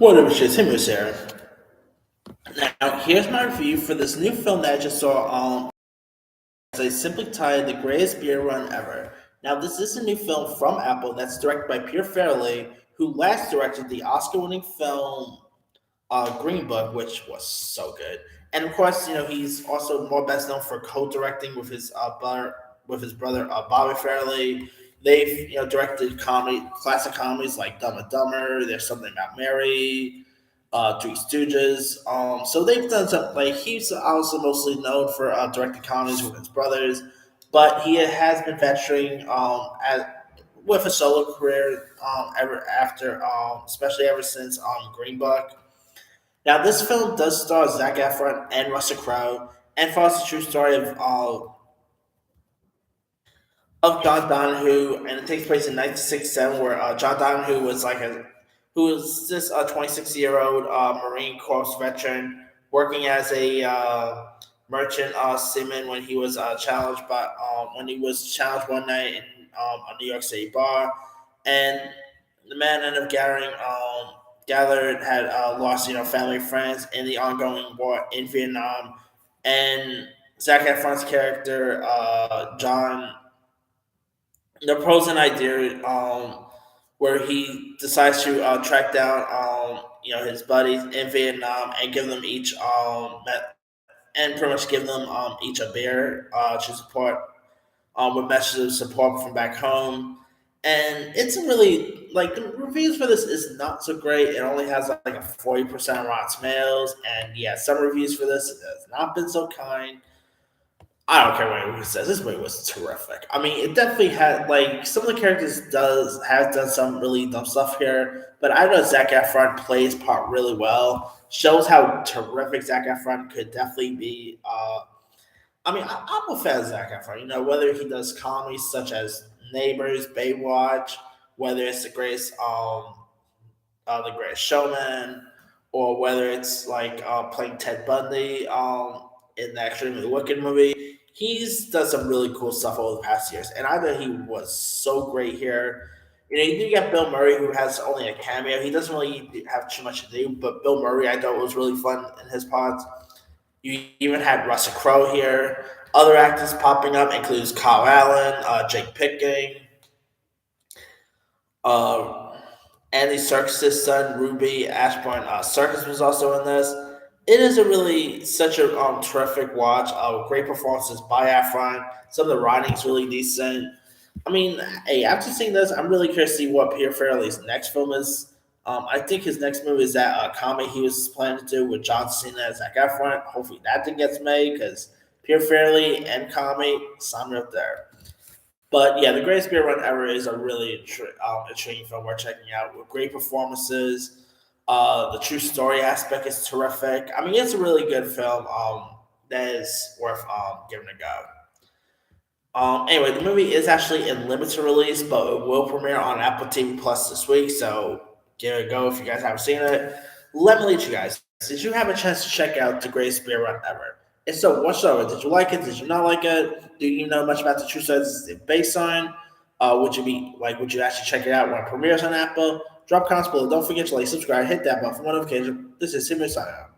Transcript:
What up, shit? Tim here. Now, here's my review for this new film that I just saw. As I simply titled "The Greatest Beer Run Ever." Now, this is a new film from Apple that's directed by Pierre Farrelly, who last directed the Oscar-winning film Green Book, which was so good. And of course, he's also more best known for co-directing with his brother Bobby Farrelly. They've directed classic comedies like Dumb and Dumber. There's Something About Mary, Three Stooges. So they've done some. Like he's also mostly known for directing comedies with his brothers, but he has been venturing with a solo career ever after, especially ever since Green Book. Now, this film does star Zac Efron and Russell Crowe, and follows the true story of John Donahue, and it takes place in 1967, where John Donahue was who was this 26-year-old Marine Corps veteran working as a merchant seaman when he was challenged one night in a New York City bar, and the man ended up gathered had lost family and friends in the ongoing war in Vietnam, and Zac Efron's character John the pros and idea where he decides to track down his buddies in Vietnam and give them each and pretty much give them each a beer to support with messages of support from back home. And it's a really like the reviews for this is not so great. It only has like a 40% on Rotten Tomatoes, and yeah, some reviews for this has not been so kind. I don't care what anyone says. This movie was terrific. I mean, it definitely had like some of the characters does has done some really dumb stuff here, but I know Zac Efron plays part really well. Shows how terrific Zac Efron could definitely be. I'm a fan of Zac Efron. Whether he does comedies such as Neighbors, Baywatch, whether it's the Greatest Showman, or whether it's like playing Ted Bundy in the Extremely Wicked movie. He's done some really cool stuff over the past years, and I thought he was so great here. You do get Bill Murray, who has only a cameo. He doesn't really have too much to do, but Bill Murray, I thought was really fun in his parts. You even had Russell Crowe here. Other actors popping up includes Kyle Allen, Jake Picking, uh, Andy Serkis' son Ruby Ashburn Serkis was also in this. It is a really such a terrific watch. Great performances by Efron. Some of the writing's really decent. I mean, hey, after seeing this, I'm really curious to see what Pierre Farrelly's next film is. I think his next movie is that comedy he was planning to do with John Cena and Zac Efron. Hopefully that thing gets made because Pierre Farrelly and comedy, sign me up there. But yeah, The Greatest Beer Run Ever is a really intriguing film worth checking out with great performances. The true story aspect is terrific. I mean, it's a really good film that is worth giving a go. Anyway, the movie is actually in limited release, but it will premiere on Apple TV Plus this week. So give it a go if you guys haven't seen it. Let me lead you guys. Did you have a chance to check out The Greatest Beer Run Ever? If so, what's up? Did you like it? Did you not like it? Do you know much about the true story it's based on? Would you actually check it out when it premieres on Apple? Drop comments below. Don't forget to like, subscribe, hit that bell for notification. This is Simon signing out.